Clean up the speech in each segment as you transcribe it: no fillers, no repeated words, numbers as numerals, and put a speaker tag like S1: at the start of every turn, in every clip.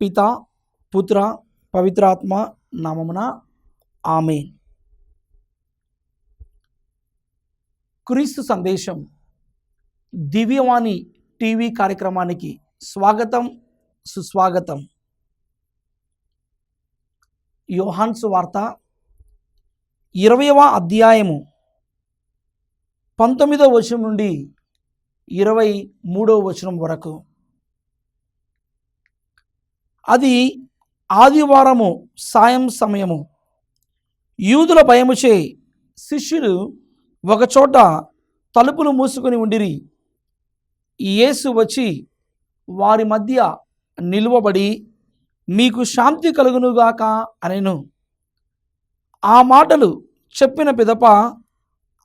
S1: పితా పుత్ర పవిత్రాత్మ నామమున ఆమేన్. క్రీస్తు సందేశం దివ్యవాణి టీవీ కార్యక్రమానికి స్వాగతం, సుస్వాగతం. యోహాను సువార్త 20వ అధ్యాయము 19వ వచనం నుండి 23వ వచనం వరకు. అది ఆదివారము సాయం సమయము. యూదుల భయముచే శిష్యులు ఒకచోట తలుపులు మూసుకొని ఉండిరి. యేసు వచ్చి వారి మధ్య నిలువబడి, మీకు శాంతి కలుగునుగాక అనెను. ఆ మాటలు చెప్పిన పిదప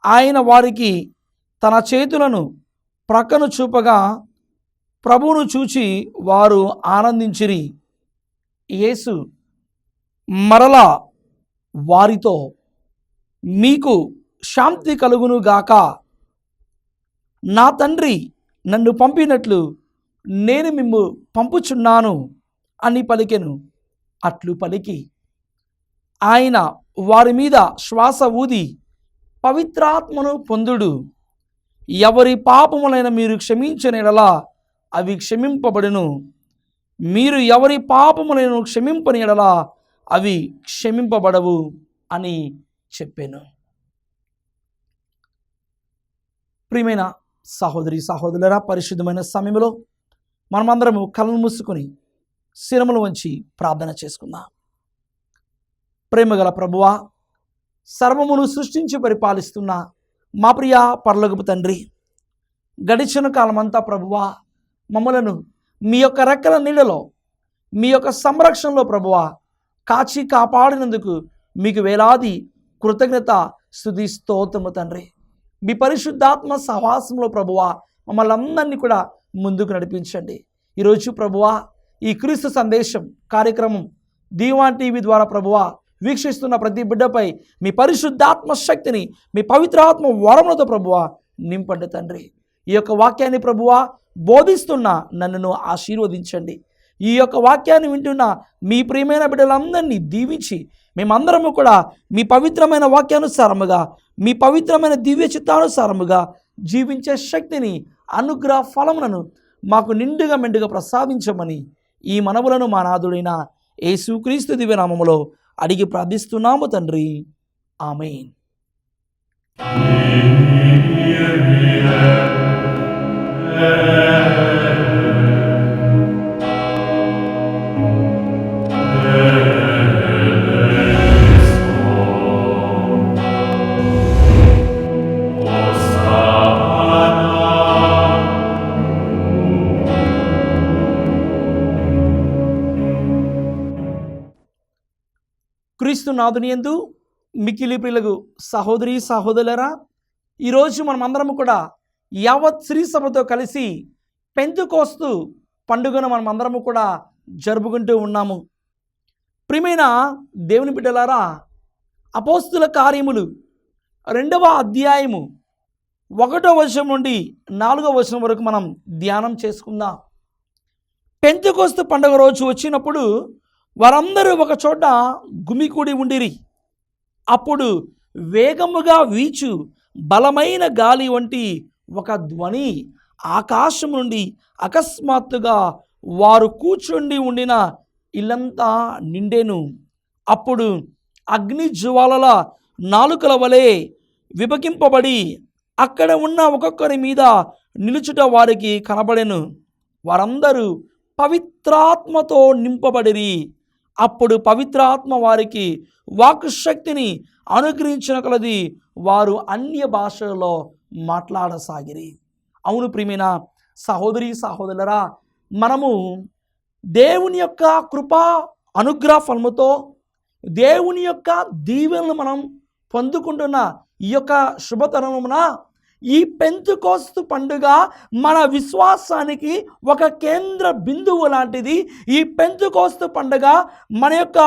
S1: ఆయన వారికి తన చేతులను ప్రక్కను చూపగా ప్రభువును చూచి వారు ఆనందించిరి. యేసు మరలా వారితో, మీకు శాంతి కలుగునుగాక. నా తండ్రి నన్ను పంపినట్లు నేను మిమ్ము పంపుచున్నాను అని పలికెను. అట్లు పలికి ఆయన వారి మీద శ్వాస ఊది, పవిత్రాత్మను పొందుడు. ఎవరి పాపములైన మీరు క్షమించిన యెడల అవి క్షమింపబడును. మీరు ఎవరి పాపములను క్షమింపని యెడల అవి క్షమింపబడవు అని చెప్పాను. ప్రియమైన సహోదరి సహోదరులారా, పరిశుద్ధమైన సమయంలో మనమందరము కళ్ళు మూసుకొని శిరములు వంచి ప్రార్థన చేసుకుందాం. ప్రేమగల ప్రభువా, సర్వమును సృష్టించి పరిపాలిస్తున్న మా ప్రియ పరలోకపు తండ్రి, గడిచిన కాలమంతా ప్రభువా మమ్మలను మీ యొక్క రెక్కల నీళ్ళలో, మీ యొక్క సంరక్షణలో ప్రభువా కాచి కాపాడినందుకు మీకు వేలాది కృతజ్ఞత స్తుతి స్తోత్రము తండ్రి. మీ పరిశుద్ధాత్మ సహవాసంలో ప్రభువా మమ్మల్ని అందరినీ కూడా ముందుకు నడిపించండి. ఈరోజు ప్రభువా ఈ క్రీస్తు సందేశం కార్యక్రమం దివ్యవాణి టీవీ ద్వారా ప్రభువా వీక్షిస్తున్న ప్రతి బిడ్డపై మీ పరిశుద్ధాత్మ శక్తిని, మీ పవిత్రాత్మ వరములతో ప్రభువా నింపండి తండ్రి. ఈ యొక్క వాక్యాన్ని ప్రభువా బోధిస్తున్న నన్ను ఆశీర్వదించండి. ఈ యొక్క వాక్యాన్ని వింటున్న మీ ప్రియమైన బిడ్డలందరినీ దీవించి మేమందరము కూడా మీ పవిత్రమైన వాక్యానుసారముగా, మీ పవిత్రమైన దివ్య చిత్తానుసారముగా జీవించే శక్తిని, అనుగ్రహ ఫలములను మాకు నిండుగా మెండుగా ప్రసాదించమని ఈ మనవులను మా నాథుడైన యేసుక్రీస్తు దివ్య నామములో అడిగి ప్రార్థిస్తున్నాము తండ్రి. ఆమేన్. క్రీస్తు నాథునియందు మిక్కిలి ప్రియులకు సహోదరి సహోదరులారా, ఈరోజు మనమందరము కూడా యావత్ శ్రీ సభతో కలిసి పెంతెకోస్తు పండుగను మనమందరము కూడా జరుపుకుంటూ ఉన్నాము. ప్రియమైన దేవుని బిడ్డలారా, అపోస్తుల కార్యములు 2వ అధ్యాయము 1వ వచనం నుండి 4వ వచనం వరకు మనం ధ్యానం చేసుకుందాం. పెంతెకోస్తు పండుగ రోజు వచ్చినప్పుడు వారందరూ ఒక చోట గుమికూడి ఉండిరి. అప్పుడు వేగముగా వీచు బలమైన గాలి వంటి ఒక ధ్వని ఆకాశం నుండి అకస్మాత్తుగా వారు కూర్చుండి ఉండిన ఇల్లంతా నిండెను. అప్పుడు అగ్ని జ్వాలల నాలుకల వలె విభజింపబడి అక్కడ ఉన్న ఒక్కొక్కరి మీద నిలుచుట వారికి కనబడెను. వారందరూ పవిత్రాత్మతో నింపబడిరి. అప్పుడు పవిత్రాత్మ వారికి వాక్కు శక్తిని అనుగ్రహించిన కొలది వారు అన్య భాషలలో మాట్లాడసాగిరి. అవును ప్రియమైన సహోదరి దేవుని యొక్క దీవెనలు మనం పొందుకుంటున్న ఈ యొక్క శుభతరుణమున ఈ పెంతెకోస్తు పండుగ మన విశ్వాసానికి ఒక కేంద్ర బిందువు లాంటిది. ఈ పెంతెకోస్తు పండుగ మన యొక్క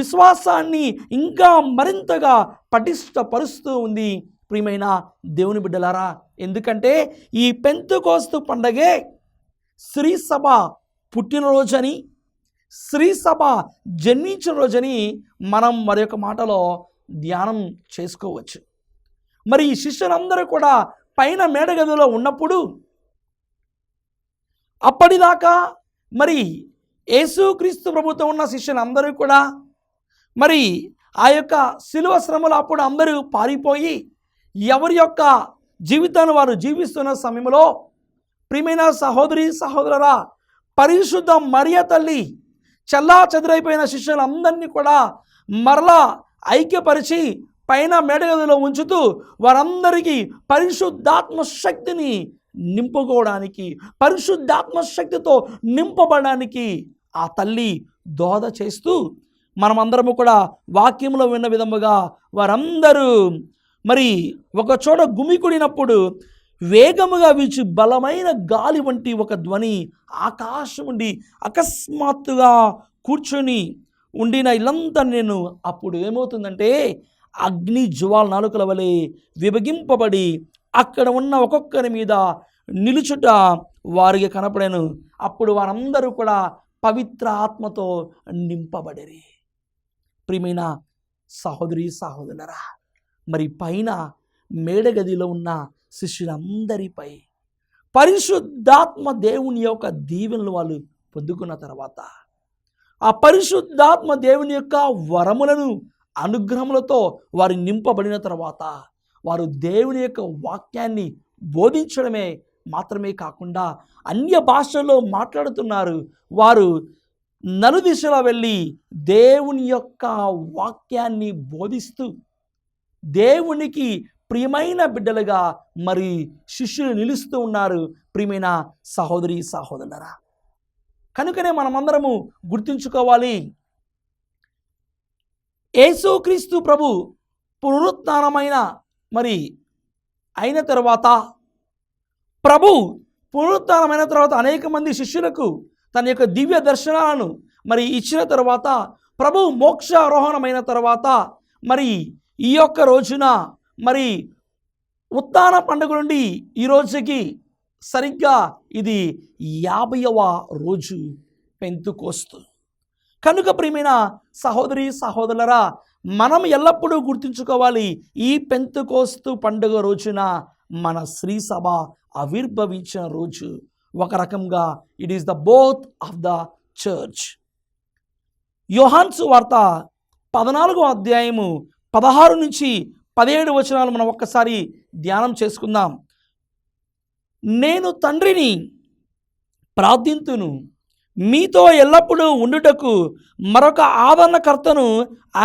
S1: విశ్వాసాన్ని ఇంకా మరింతగా పటిష్టపరుస్తూ ఉంది ప్రియమైన దేవుని బిడ్డలారా. ఎందుకంటే ఈ పెంతెకోస్తు పండగే శ్రీ సభ పుట్టినరోజని, శ్రీ సభ జన్మించిన రోజని మనం మరొక మాటలో ధ్యానం చేసుకోవచ్చు. మరి ఈ శిష్యులందరూ కూడా పైన మేడగదిలో ఉన్నప్పుడు అప్పటిదాకా మరి యేసుక్రీస్తు ప్రభుతో ఉన్న శిష్యులందరూ కూడా మరి ఆ యొక్క శిలువ శ్రమలు అప్పుడు అందరూ పారిపోయి ఎవరి యొక్క జీవితాన్ని వారు జీవిస్తున్న సమయంలో ప్రియమైన సహోదరి సహోదరురా, పరిశుద్ధ మరియ తల్లి చల్లా చెదరైపోయిన శిష్యులందరినీ కూడా మరలా ఐక్యపరిచి పైన మేడగదిలో ఉంచుతూ వారందరికీ పరిశుద్ధాత్మ శక్తిని నింపుకోవడానికి, పరిశుద్ధాత్మ శక్తితో నింపబడడానికి ఆ తల్లి దోహద చేస్తూ మనమందరము కూడా వాక్యంలో విన్న విధముగా వారందరూ మరి ఒక చోట గుమికూడినప్పుడు వేగముగా వీచి బలమైన గాలి వంటి ఒక ధ్వని ఆకాశం నుండి అకస్మాత్తుగా కూర్చొని ఉండిన ఇల్లంతా నేను అప్పుడు ఏమవుతుందంటే అగ్ని జ్వాల నాలుకల వలె విభజింపబడి అక్కడ ఉన్న ఒక్కొక్కరి మీద నిలుచుట వారికి కనపడాను. అప్పుడు వారందరూ కూడా పవిత్ర ఆత్మతో నింపబడిరి. ప్రియమైన సహోదరి సహోదరులరా, మరి పైన మేడగదిలో ఉన్న శిష్యులందరిపై పరిశుద్ధాత్మ దేవుని యొక్క దీవెనలు వాళ్ళు పొందుకున్న తర్వాత, ఆ పరిశుద్ధాత్మ దేవుని యొక్క వరములను అనుగ్రహములతో వారు నింపబడిన తర్వాత వారు దేవుని యొక్క వాక్యాన్ని బోధించడమే మాత్రమే కాకుండా అన్య భాషల్లో మాట్లాడుతున్నారు. వారు నలుదిశలా వెళ్ళి దేవుని యొక్క వాక్యాన్ని బోధిస్తూ దేవునికి ప్రియమైన బిడ్డలుగా మరి శిష్యులు నిలుస్తూ ఉన్నారు. ప్రియమైన సహోదరి సహోదరులరా, కనుకనే మనమందరము గుర్తుంచుకోవాలి, యేసుక్రీస్తు ప్రభు పునరుత్థానమైన మరి అయిన తర్వాత ప్రభు పునరుత్థానమైన తర్వాత అనేక మంది శిష్యులకు తన యొక్క దివ్య దర్శనాలను మరి ఇచ్చిన తర్వాత ప్రభు మోక్షారోహణమైన తర్వాత మరి ఈ యొక్క రోజున మరి ఉత్థాన పండుగ నుండి ఈ రోజుకి సరిగ్గా ఇది 50వ రోజు పెంతెకోస్తు. కనుక ప్రియమైన సహోదరి సహోదరులరా, మనం ఎల్లప్పుడూ గుర్తుంచుకోవాలి, ఈ పెంతెకోస్తు పండుగ రోజున మన శ్రీ సభ ఆవిర్భవించిన రోజు. ఒక రకంగా it is the both of the church. యోహాను సువార్త 14వ అధ్యాయము 16 నుంచి 17 వచనాలు మనం ఒక్కసారి ధ్యానం చేసుకుందాం. నేను తండ్రిని ప్రార్థింతును, మీతో ఎల్లప్పుడూ ఉండుటకు మరొక ఆదరణకర్తను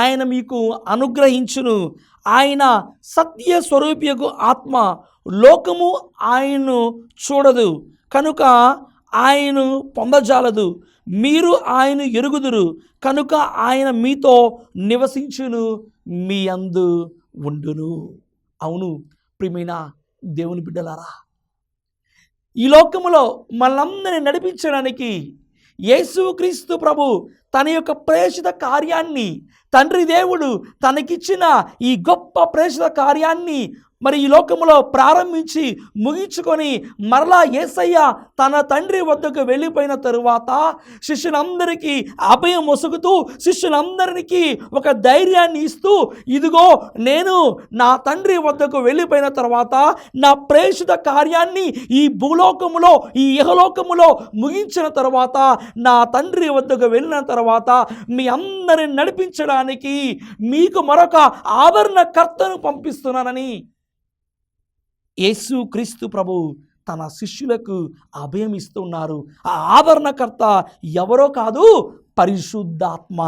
S1: ఆయన మీకు అనుగ్రహించును. ఆయన సత్య స్వరూపియకు ఆత్మ. లోకము ఆయన్ను చూడదు కనుక ఆయన్ను పొందజాలదు. మీరు ఆయన ఎరుగుదురు కనుక ఆయన మీతో నివసించును, మీ యందు ఉండును. అవును ప్రియమైన దేవుని బిడ్డలారా, ఈ లోకములో మనందరిని నడిపించడానికి యేసుక్రీస్తు ప్రభు తన యొక్క ప్రేషిత కార్యాన్ని, తండ్రి దేవుడు తనకిచ్చిన ఈ గొప్ప ప్రేషిత కార్యాన్ని మరి ఈ లోకములో ప్రారంభించి ముగించుకొని మరలా యేసయ్య తన తండ్రి వద్దకు వెళ్ళిపోయిన తరువాత శిష్యులందరికీ అభయం మొసుగుతూ శిష్యులందరికీ ఒక ధైర్యాన్ని ఇస్తూ, ఇదిగో నేను నా తండ్రి వద్దకు వెళ్ళిపోయిన తర్వాత నా ప్రేషిత కార్యాన్ని ఈ భూలోకములో ఈ ఇహలోకములో ముగించిన తర్వాత నా తండ్రి వద్దకు వెళ్ళిన తర్వాత మీ అందరిని నడిపించడానికి మీకు మరొక ఆదరణకర్తను పంపిస్తున్నానని యేసుక్రీస్తు ప్రభు తన శిష్యులకు అభయం ఇస్తున్నారు. ఆ ఆదరణకర్త ఎవరో కాదు, పరిశుద్ధాత్మ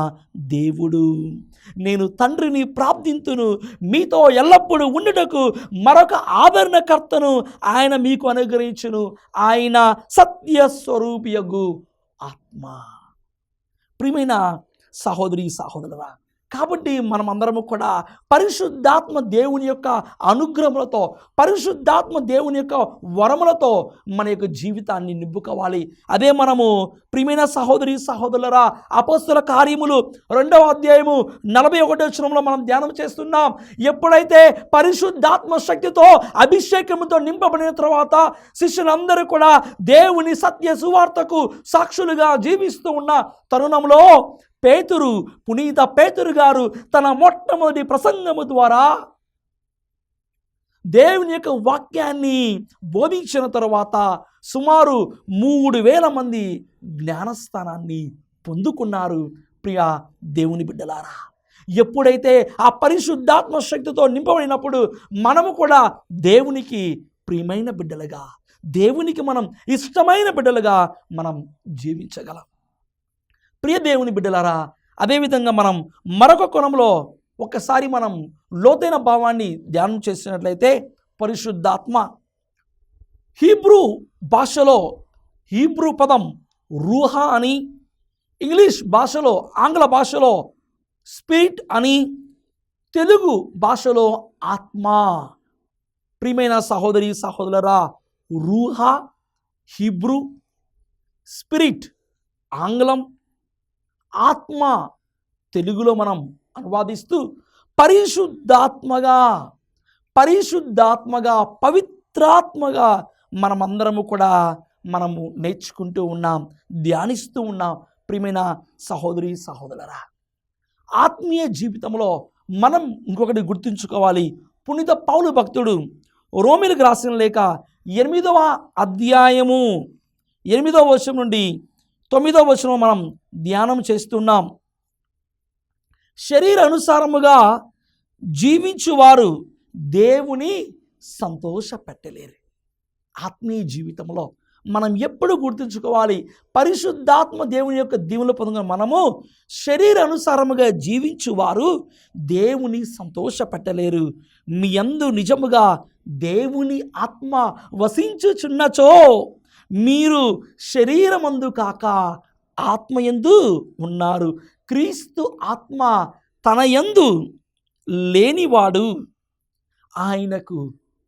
S1: దేవుడు. నేను తండ్రిని ప్రార్థింతును, మీతో ఎల్లప్పుడూ ఉండుటకు మరొక ఆదరణకర్తను ఆయన మీకు అనుగ్రహించును. ఆయన సత్య స్వరూపియగు ఆత్మ. ప్రియమైన సహోదరి సహోదరురా, కాబట్టి మనమందరము కూడా పరిశుద్ధాత్మ దేవుని యొక్క అనుగ్రహములతో, పరిశుద్ధాత్మ దేవుని యొక్క వరములతో మన యొక్క జీవితాన్ని నింపుకోవాలి. అదే మనము ప్రియమైన సహోదరి సహోదరులరా, అపోస్తల కార్యములు 2వ అధ్యాయము 41వ వచనంలో మనం ధ్యానం చేస్తున్నాం. ఎప్పుడైతే పరిశుద్ధాత్మ శక్తితో అభిషేకముతో నింపబడిన తర్వాత శిష్యులందరూ కూడా దేవుని సత్య సువార్తకు సాక్షులుగా జీవిస్తూ ఉన్న తరుణంలో పునీత పేతురు గారు తన మొట్టమొదటి ప్రసంగము ద్వారా దేవుని యొక్క వాక్యాన్ని బోధించిన తరువాత సుమారు 3000 మంది జ్ఞానస్థానాన్ని పొందుకున్నారు. ప్రియ దేవుని బిడ్డలారా, ఎప్పుడైతే ఆ పరిశుద్ధాత్మ శక్తితో నింపబడినప్పుడు మనము కూడా దేవునికి ప్రియమైన బిడ్డలుగా, దేవునికి మనం ఇష్టమైన బిడ్డలుగా మనం జీవించగలం. ప్రియ దేవుని బిడ్డలారా, అదేవిధంగా మనం మరొక కోణంలో ఒక్కసారి మనం లోతైన భావాన్ని ధ్యానం చేసినట్లయితే, పరిశుద్ధాత్మ హీబ్రూ భాషలో హీబ్రూ పదం రూహా అని, ఇంగ్లీష్ భాషలో ఆంగ్ల భాషలో స్పిరిట్ అని, తెలుగు భాషలో ఆత్మ. ప్రియమైన సహోదరి సహోదరులరా, రూహా హీబ్రూ, స్పిరిట్ ఆంగ్లం, ఆత్మ తెలుగులో మనం అనువాదిస్తూ పరిశుద్ధాత్మగా పవిత్రాత్మగా మనమందరము కూడా మనము నేర్చుకుంటూ ఉన్నాం, ధ్యానిస్తూ ఉన్నాం. ప్రియమైన సహోదరి సహోదరులరా, ఆత్మీయ జీవితంలో మనం ఇంకొకటి గుర్తుంచుకోవాలి. పునీత పౌలు భక్తుడు రోమీలకు రాసిన లేఖ 8వ అధ్యాయము 8వ వచనం నుండి 9వ వచనం మనం ధ్యానం చేస్తున్నాం. శరీర అనుసారముగా జీవించువారు దేవుని సంతోషపెట్టలేరు. ఆత్మీయ జీవితంలో మనం ఎప్పుడు గుర్తుంచుకోవాలి, పరిశుద్ధాత్మ దేవుని యొక్క దీవెనలు పొందుకున్న మనము శరీర అనుసారముగా జీవించువారు దేవుని సంతోషపెట్టలేరు. మీ యందు నిజముగా దేవుని ఆత్మ వసించుచున్నచో మీరు శరీరమందు కాక ఆత్మయందు ఉన్నారు. క్రీస్తు ఆత్మ తన యందు లేనివాడు ఆయనకు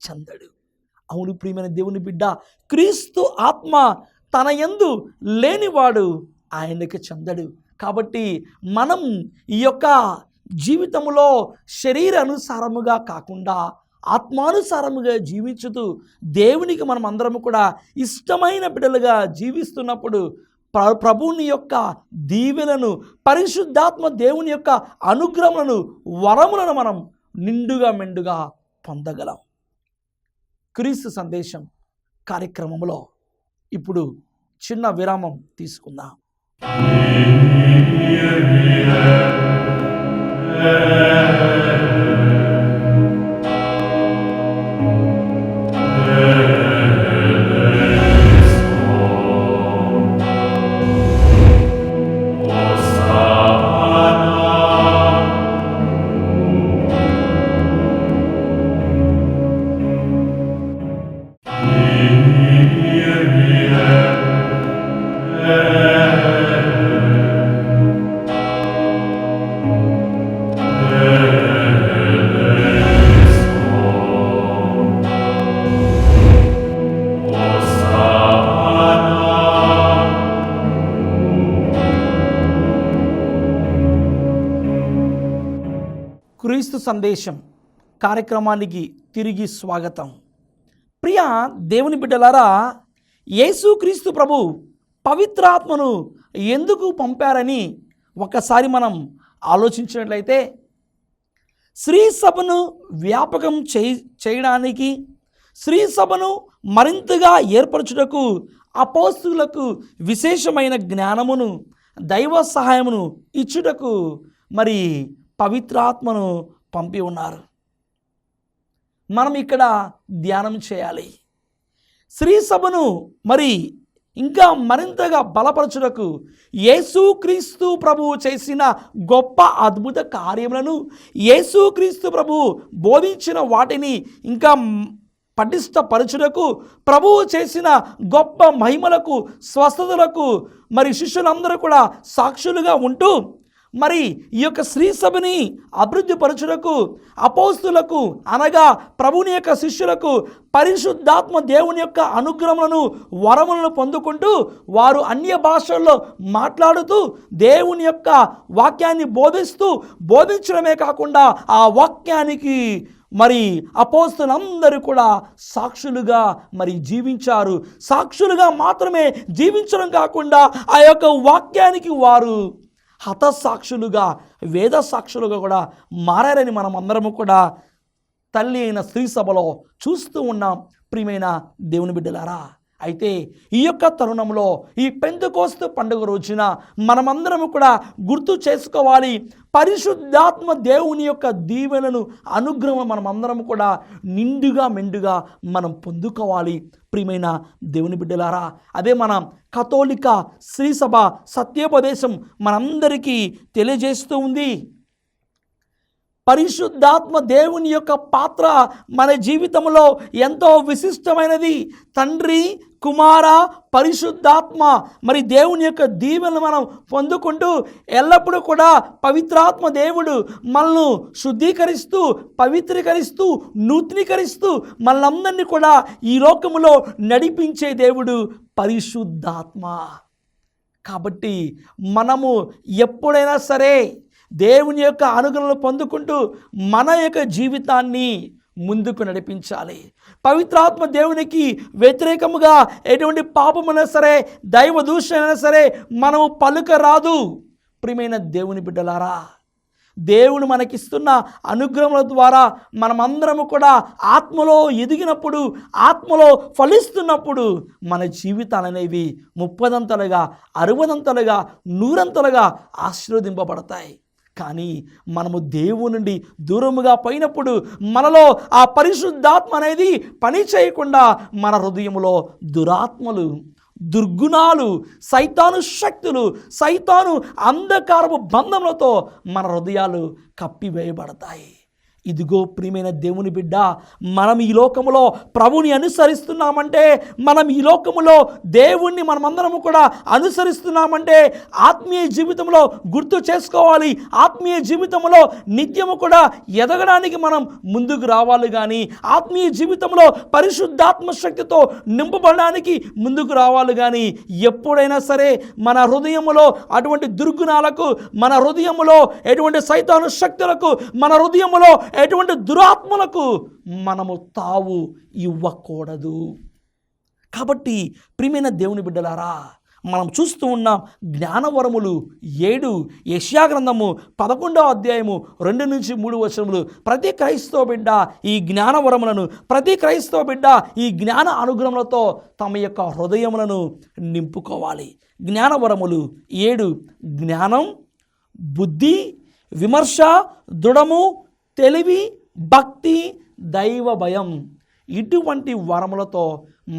S1: చెందడు. అవును ప్రియమైన దేవుని బిడ్డ, క్రీస్తు ఆత్మ తన యందు లేనివాడు ఆయనకు చెందడు. కాబట్టి మనం ఈ యొక్క జీవితంలో శరీర అనుసారముగా కాకుండా ఆత్మానుసారముగా జీవించుతూ దేవునికి మనం అందరము కూడా ఇష్టమైన బిడ్డలుగా జీవిస్తున్నప్పుడు ప్రభువుని యొక్క దీవెనలను, పరిశుద్ధాత్మ దేవుని యొక్క అనుగ్రహములను, వరములను మనం నిండుగా మెండుగా పొందగలం. క్రీస్తు సందేశం కార్యక్రమంలో ఇప్పుడు చిన్న విరామం తీసుకుందాం. క్రీస్తు సందేశం కార్యక్రమానికి తిరిగి స్వాగతం. ప్రియ దేవుని బిడ్డలారా, యేసుక్రీస్తు ప్రభు పవిత్రాత్మను ఎందుకు పంపారని ఒకసారి మనం ఆలోచించినట్లయితే, శ్రీ సభను వ్యాపకం చేయడానికి, శ్రీ సభను మరింతగా ఏర్పరచుటకు అపోస్తులకు విశేషమైన జ్ఞానమును, దైవ సహాయమును ఇచ్చుటకు మరి పవిత్రాత్మను పంపి ఉన్నారు. మనం ఇక్కడ ధ్యానం చేయాలి. శ్రీ సభను మరి ఇంకా మరింతగా బలపరచుటకు యేసుక్రీస్తు ప్రభువు చేసిన గొప్ప అద్భుత కార్యములను, యేసుక్రీస్తు ప్రభువు బోధించిన వాటిని ఇంకా పటిష్టపరచుటకు, ప్రభువు చేసిన గొప్ప మహిమలకు, స్వస్థతలకు మరి శిష్యులందరూ కూడా సాక్షులుగా ఉంటూ మరి ఈ యొక్క శ్రీ సభని అభివృద్ధి పరచుటకు అపోస్తులకు అనగా ప్రభుని యొక్క శిష్యులకు పరిశుద్ధాత్మ దేవుని యొక్క అనుగ్రహములను వరములను పొందుకుంటూ వారు అన్య భాషల్లో మాట్లాడుతూ దేవుని యొక్క వాక్యాన్ని బోధించడమే కాకుండా ఆ వాక్యానికి మరి అపోస్తులందరూ కూడా సాక్షులుగా మరి జీవించారు. సాక్షులుగా మాత్రమే జీవించడం కాకుండా ఆ యొక్క వాక్యానికి వారు హతసాక్షులుగా వేద సాక్షులుగా కూడా మారారని మనం అందరము కూడా తల్లి అయిన శ్రీ సభలో చూస్తూ ఉన్నాం. ప్రియమైన దేవుని బిడ్డలారా, అయితే ఈ యొక్క తరుణంలో ఈ పెంతెకోస్తు పండుగ రోజున మనమందరము కూడా గుర్తు చేసుకోవాలి, పరిశుద్ధాత్మ దేవుని యొక్క దీవెనను అనుగ్రహం మనమందరం కూడా నిండుగా మెండుగా మనం పొందుకోవాలి. ప్రియమైన దేవుని బిడ్డలారా, అదే మన కథోలిక శ్రీ సభ సత్యోపదేశం మనందరికీ తెలియజేస్తూ ఉంది. పరిశుద్ధాత్మ దేవుని యొక్క పాత్ర మన జీవితంలో ఎంతో విశిష్టమైనది. తండ్రి, కుమార, పరిశుద్ధాత్మ మరి దేవుని యొక్క దీవెనలు మనం పొందుకుంటూ ఎల్లప్పుడూ కూడా పవిత్రాత్మ దేవుడు మనల్ని శుద్ధీకరిస్తూ, పవిత్రీకరిస్తూ, నూతనీకరిస్తూ మనల్ని కూడా ఈ లోకములో నడిపించే దేవుడు పరిశుద్ధాత్మ. కాబట్టి మనము ఎప్పుడైనా సరే దేవుని యొక్క అనుగ్రహం పొందుకుంటూ మన యొక్క జీవితాన్ని ముందుకు నడిపించాలి. పవిత్రాత్మ దేవునికి వ్యతిరేకముగా ఎటువంటి పాపమైనా సరే, దైవ దూషణైనా సరే మనము పలుకరాదు. ప్రియమైన దేవుని బిడ్డలారా, దేవుడు మనకిస్తున్న అనుగ్రహముల ద్వారా మనమందరము కూడా ఆత్మలో ఎదిగినప్పుడు, ఆత్మలో ఫలిస్తున్నప్పుడు మన జీవితాలు అనేవి 30ంతలుగా, 60ంతలుగా, 100ంతలుగా ఆశీర్వదింపబడతాయి. కానీ మనము దేవుని నుండి దూరముగా పోయినప్పుడు మనలో ఆ పరిశుద్ధాత్మ అనేది పని చేయకుండా మన హృదయంలో దురాత్మలు, దుర్గుణాలు, సైతాను శక్తులు, సైతాను అంధకారపు బంధములతో మన హృదయాలు కప్పివేయబడతాయి. ఇదిగో ప్రియమైన దేవుని బిడ్డ, మనం ఈ లోకములో ప్రభుని అనుసరిస్తున్నామంటే, మనం ఈ లోకములో దేవుణ్ణి మనమందరము కూడా అనుసరిస్తున్నామంటే ఆత్మీయ జీవితంలో గుర్తు చేసుకోవాలి. ఆత్మీయ జీవితంలో నిత్యము కూడా ఎదగడానికి మనం ముందుకు రావాలి. కానీ ఆత్మీయ జీవితంలో పరిశుద్ధాత్మ శక్తితో నింపబడడానికి ముందుకు రావాలి. కానీ ఎప్పుడైనా సరే మన హృదయములో అటువంటి దుర్గుణాలకు, మన హృదయములో ఎటువంటి సైతాను శక్తులకు, మన హృదయములో ఎటువంటి దురాత్మలకు మనము తావు ఇవ్వకూడదు. కాబట్టి ప్రియమైన దేవుని బిడ్డలారా, మనం చూస్తూ ఉన్నాం జ్ఞానవరములు 7 యెషయా గ్రంథము 11వ అధ్యాయము 2-3 వచనములు. ప్రతి క్రైస్తవ బిడ్డ ఈ జ్ఞానవరములను, ప్రతి క్రైస్తవ బిడ్డ ఈ జ్ఞాన అనుగ్రహములతో తమ యొక్క హృదయములను నింపుకోవాలి. జ్ఞానవరములు 7: జ్ఞానం, బుద్ధి, విమర్శ, దృఢము, తెలివి, భక్తి, దైవ భయం. ఇటువంటి వరములతో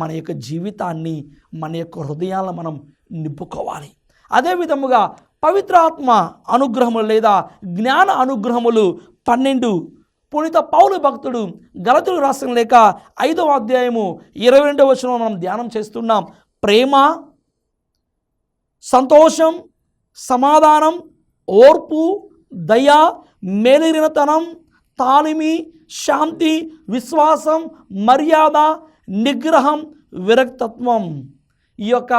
S1: మన యొక్క జీవితాన్ని, మన యొక్క హృదయాలను మనం నింపుకోవాలి. అదేవిధముగా పవిత్రాత్మ అనుగ్రహములు లేదా జ్ఞాన అనుగ్రహములు 12. పునీత పౌలు భక్తుడు గలతీయులకు రాసిన లేఖ 5వ అధ్యాయము 22వ వచనం మనం ధ్యానం చేస్తున్నాం. ప్రేమ, సంతోషం, సమాధానం, ఓర్పు, దయ, మేలిరినతనం, తాళిమి, శాంతి, విశ్వాసం, మర్యాద, నిగ్రహం, విరక్తత్వం. ఈ యొక్క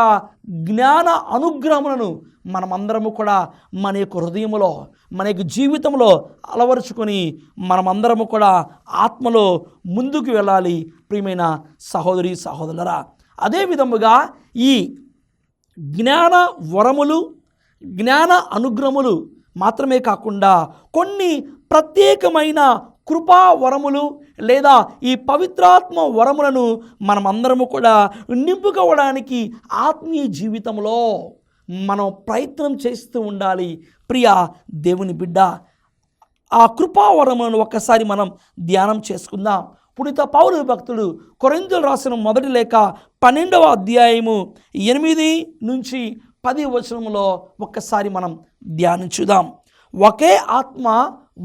S1: జ్ఞాన అనుగ్రహములను మనమందరము కూడా మన యొక్క హృదయములో, మన యొక్క జీవితంలో అలవరుచుకొని మనమందరము కూడా ఆత్మలో ముందుకు వెళ్ళాలి. ప్రియమైన సహోదరి సహోదరులారా, అదే విధముగా ఈ జ్ఞాన వరములు, జ్ఞాన అనుగ్రహములు మాత్రమే కాకుండా కొన్ని ప్రత్యేకమైన కృపా వరములు లేదా ఈ పవిత్రాత్మ వరములను మనమందరము కూడా నింపుకోవడానికి ఆత్మీయ జీవితంలో మనం ప్రయత్నం చేస్తూ ఉండాలి. ప్రియ దేవుని బిడ్డ, ఆ కృపావరములను ఒక్కసారి మనం ధ్యానం చేసుకుందాం. పునీత పౌలు భక్తుడు కొరింథీయులకు రాసిన మొదటి లేఖ 12వ అధ్యాయము 8-10 వచనములో ఒక్కసారి మనం ధ్యానించుదాం. ఒకే ఆత్మ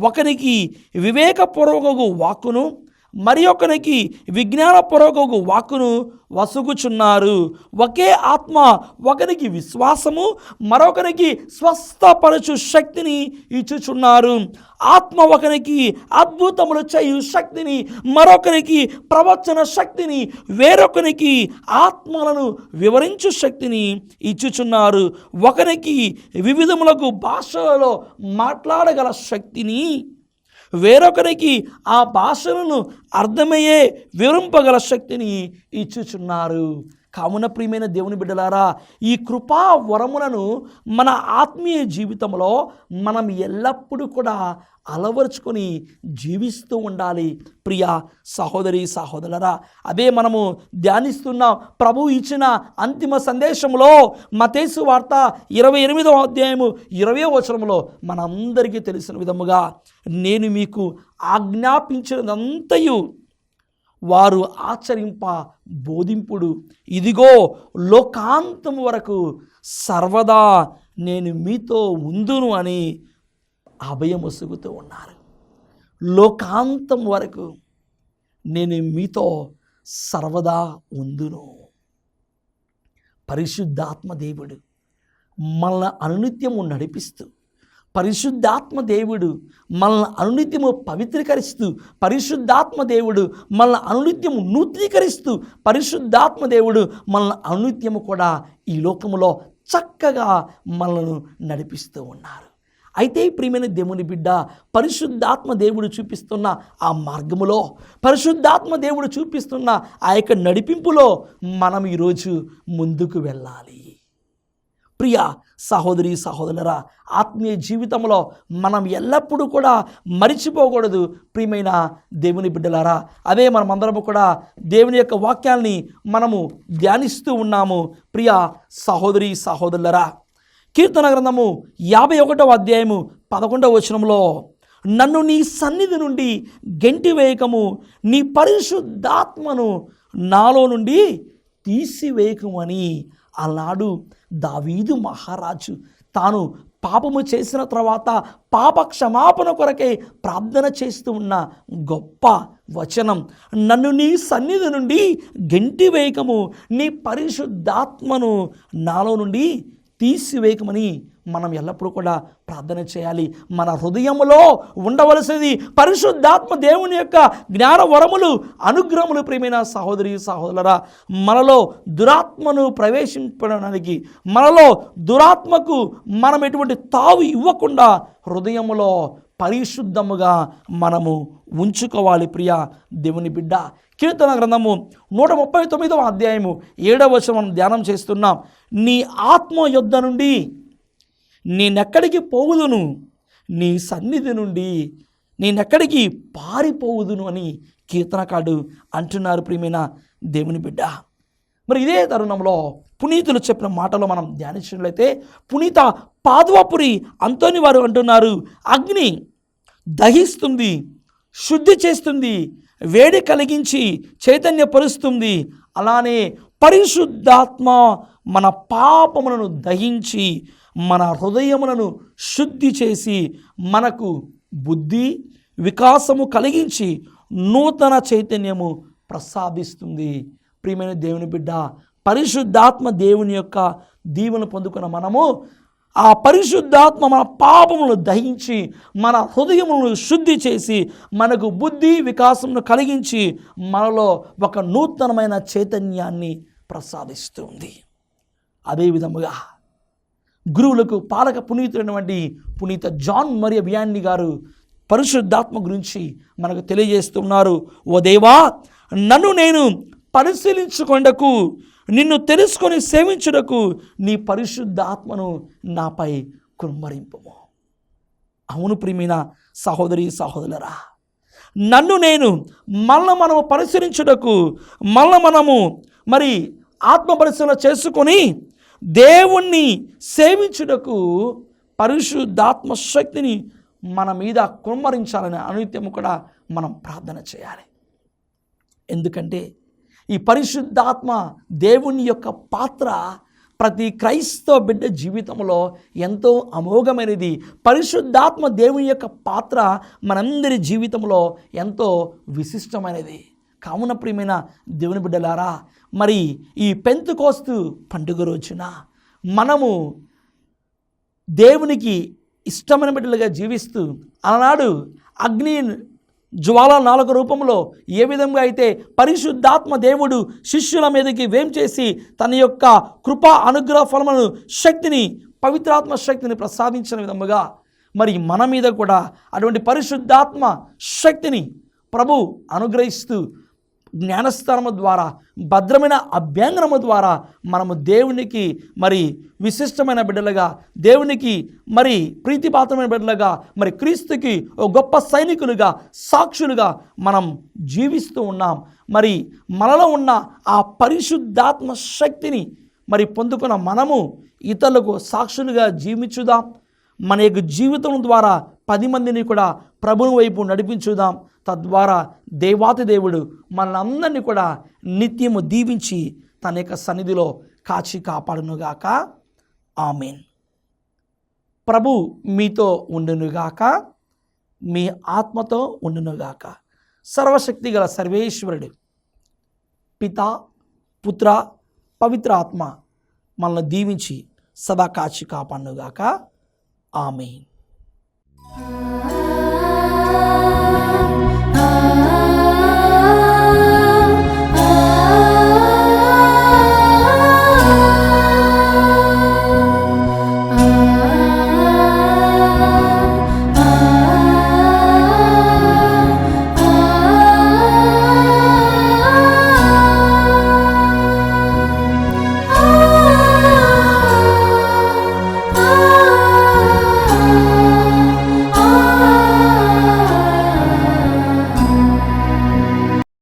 S1: ఒకనికి వివేకపూర్వక వాక్కును, మరి ఒకనికి విజ్ఞానపూర్వక వాక్కును వసుగుచున్నారు. ఒకే ఆత్మ ఒకరికి విశ్వాసము, మరొకరికి స్వస్థపరచు శక్తిని ఇచ్చుచున్నారు. ఆత్మ ఒకరికి అద్భుతములు చేయు శక్తిని, మరొకరికి ప్రవచన శక్తిని, వేరొకరికి ఆత్మలను వివరించు శక్తిని ఇచ్చుచున్నారు. ఒకరికి వివిధములకు భాషలలో మాట్లాడగల శక్తిని, వేరొకరికి ఆ భాషలను అర్థమయ్యే వివరింపగల శక్తిని ఇచ్చుచున్నారు. కావున ప్రియమైన దేవుని బిడ్డలారా, ఈ కృపా వరములను మన ఆత్మీయ జీవితంలో మనం ఎల్లప్పుడూ కూడా అలవరుచుకొని జీవిస్తూ ఉండాలి. ప్రియ సహోదరి సహోదరులారా, అదే మనము ధ్యానిస్తున్న ప్రభు ఇచ్చిన అంతిమ సందేశంలో మత్తయి వార్త 28వ అధ్యాయము 20వ వచనంలో మనందరికీ తెలిసిన విధముగా, నేను మీకు ఆజ్ఞాపించినదంతయు వారు ఆచరింప బోధింపుడు, ఇదిగో లోకాంతం వరకు సర్వదా నేను మీతో ఉందును అని అభయమొసుగుతూ ఉన్నారు. లోకాంతం వరకు నేను మీతో సర్వదా ఉందును. పరిశుద్ధాత్మ దేవుడు మనల్ని అనునిత్యము నడిపిస్తూ, పరిశుద్ధాత్మ దేవుడు మనల్ని అనునిత్యము పవిత్రీకరిస్తూ, పరిశుద్ధాత్మ దేవుడు మనల్ని అనునిత్యము నూతనీకరిస్తూ, పరిశుద్ధాత్మ దేవుడు మనల్ని అనునిత్యము కూడా ఈ లోకములో చక్కగా మనల్ని నడిపిస్తూ ఉన్నారు. అయితే ప్రియమైన దేవుని బిడ్డ, పరిశుద్ధాత్మ దేవుడు చూపిస్తున్న ఆ మార్గములో, పరిశుద్ధాత్మ దేవుడు చూపిస్తున్న ఆ యొక్క నడిపింపులో మనం ఈరోజు ముందుకు వెళ్ళాలి. ప్రియ సహోదరి సహోదరులారా, ఆత్మీయ జీవితంలో మనం ఎల్లప్పుడూ కూడా మరిచిపోకూడదు. ప్రియమైన దేవుని బిడ్డలారా, అదే మనమందరము కూడా దేవుని యొక్క వాక్యాల్ని మనము ధ్యానిస్తూ ఉన్నాము. ప్రియ సహోదరి సహోదరులారా, కీర్తన గ్రంథము 51వ అధ్యాయము 11వ వచనంలో, నన్ను నీ సన్నిధి నుండి గెంటివేయకము, నీ పరిశుద్ధాత్మను నాలో నుండి తీసివేయకమని ఆనాడు దావీదు మహారాజు తాను పాపము చేసిన తర్వాత పాప క్షమాపణ కొరకై ప్రార్థన చేస్తూ ఉన్న గొప్ప వచనం. నన్ను నీ సన్నిధి నుండి గెంటివేయకము, నీ పరిశుద్ధాత్మను నాలో నుండి తీసివేయకమని మనం ఎల్లప్పుడూ కూడా ప్రార్థన చేయాలి. మన హృదయంలో ఉండవలసింది పరిశుద్ధాత్మ దేవుని యొక్క జ్ఞాన వరములు, అనుగ్రహములు. ప్రియమైన సహోదరి సహోదరులారా, మనలో దురాత్మను ప్రవేశింపడానికి, మనలో దురాత్మకు మనం ఎటువంటి తావు ఇవ్వకుండా హృదయములో పరిశుద్ధముగా మనము ఉంచుకోవాలి. ప్రియ దేవుని బిడ్డ, కీర్తన గ్రంథము 139వ అధ్యాయము 7వ వచనం మనం ధ్యానం చేస్తున్నాం. నీ ఆత్మ యొద్ద నుండి నేనెక్కడికి పోవుదును, నీ సన్నిధి నుండి నేనెక్కడికి పారిపోవుదును అని కీర్తనకారుడు అంటున్నారు. ప్రియమైన దేవుని బిడ్డ, మరి ఇదే తరుణంలో పునీతులు చెప్పిన మాటలో మనం ధ్యానించినట్లయితే, పునీత పాదువాపురి అంతోని వారు అంటున్నారు, అగ్ని దహిస్తుంది, శుద్ధి చేస్తుంది, వేడి కలిగించి చైతన్యపరుస్తుంది. అలానే పరిశుద్ధాత్మ మన పాపములను దహించి మన హృదయములను శుద్ధి చేసి మనకు బుద్ధి వికాసము కలిగించి నూతన చైతన్యము ప్రసాదిస్తుంది. ప్రియమైన దేవుని బిడ్డ, పరిశుద్ధాత్మ దేవుని యొక్క దీవెన పొందుకున్న మనము ఆ పరిశుద్ధాత్మ మన పాపములను దహించి మన హృదయములను శుద్ధి చేసి మనకు బుద్ధి వికాసమును కలిగించి మనలో ఒక నూతనమైన చైతన్యాన్ని ప్రసాదిస్తుంది. అదేవిధముగా గురువులకు పాలక పునీతులైనటువంటి పునీత జాన్ మరియ వియాన్ని గారు పరిశుద్ధాత్మ గురించి మనకు తెలియజేస్తున్నారు. ఓ దేవా, నన్ను నేను పరిశీలించుకొండకు, నిన్ను తెలుసుకొని సేవించుటకు నీ పరిశుద్ధాత్మను నాపై కుమ్మరింపుము. అవును ప్రియమైన సహోదరి సహోదరులారా, నన్ను నేను మనము పరిశీలించుటకు, మనము మరి ఆత్మ పరిశీలన చేసుకొని దేవుణ్ణి సేవించుటకు పరిశుద్ధాత్మ శక్తిని మన మీద కుమ్మరించాలని అనునిత్యము కూడా మనం ప్రార్థన చేయాలి. ఎందుకంటే ఈ పరిశుద్ధాత్మ దేవుని యొక్క పాత్ర ప్రతి క్రైస్తవ బిడ్డ జీవితంలో ఎంతో అమోఘమైనది. పరిశుద్ధాత్మ దేవుని యొక్క పాత్ర మనందరి జీవితంలో ఎంతో విశిష్టమైనది. కావున ప్రియమైన దేవుని బిడ్డలారా, మరి ఈ పెంతెకోస్తు పండుగ రోజున మనము దేవునికి ఇష్టమైన బిడ్డలుగా జీవిస్తూ, ఆనాడు అగ్ని జ్వాల నాలుక రూపంలో ఏ విధంగా అయితే పరిశుద్ధాత్మ దేవుడు శిష్యుల మీదకి వేంచేసి తన యొక్క కృపా అనుగ్రహ ఫలములను శక్తిని, పవిత్రాత్మ శక్తిని ప్రసాదించిన విధముగా మరి మన మీద కూడా అటువంటి పరిశుద్ధాత్మ శక్తిని ప్రభు అనుగ్రహిస్తూ జ్ఞానస్థానము ద్వారా, భద్రమైన అభ్యంగనము ద్వారా మనము దేవునికి మరి విశిష్టమైన బిడ్డలుగా, దేవునికి మరి ప్రీతిపాత్రమైన బిడ్డలుగా, మరి క్రీస్తుకి ఒక గొప్ప సైనికులుగా, సాక్షులుగా మనం జీవిస్తూ ఉన్నాం. మరి మనలో ఉన్న ఆ పరిశుద్ధాత్మ శక్తిని మరి పొందుకున్న మనము ఇతరులకు సాక్షులుగా జీవించుదాం. మన యొక్క జీవితం ద్వారా 10 మందిని కూడా ప్రభువు వైపు నడిపించుదాం. తద్వారా దేవాతి దేవుడు మనందరినీ కూడా నిత్యము దీవించి తన యొక్క సన్నిధిలో కాచి కాపాడునుగాక. ఆమేన్. ప్రభు మీతో ఉండునుగాక, మీ ఆత్మతో ఉండునుగాక. సర్వశక్తి గల సర్వేశ్వరుడు పితా, పుత్ర, పవిత్ర ఆత్మ మనల్ని దీవించి సదా కాచి కాపాడునుగాక. ఆమేన్.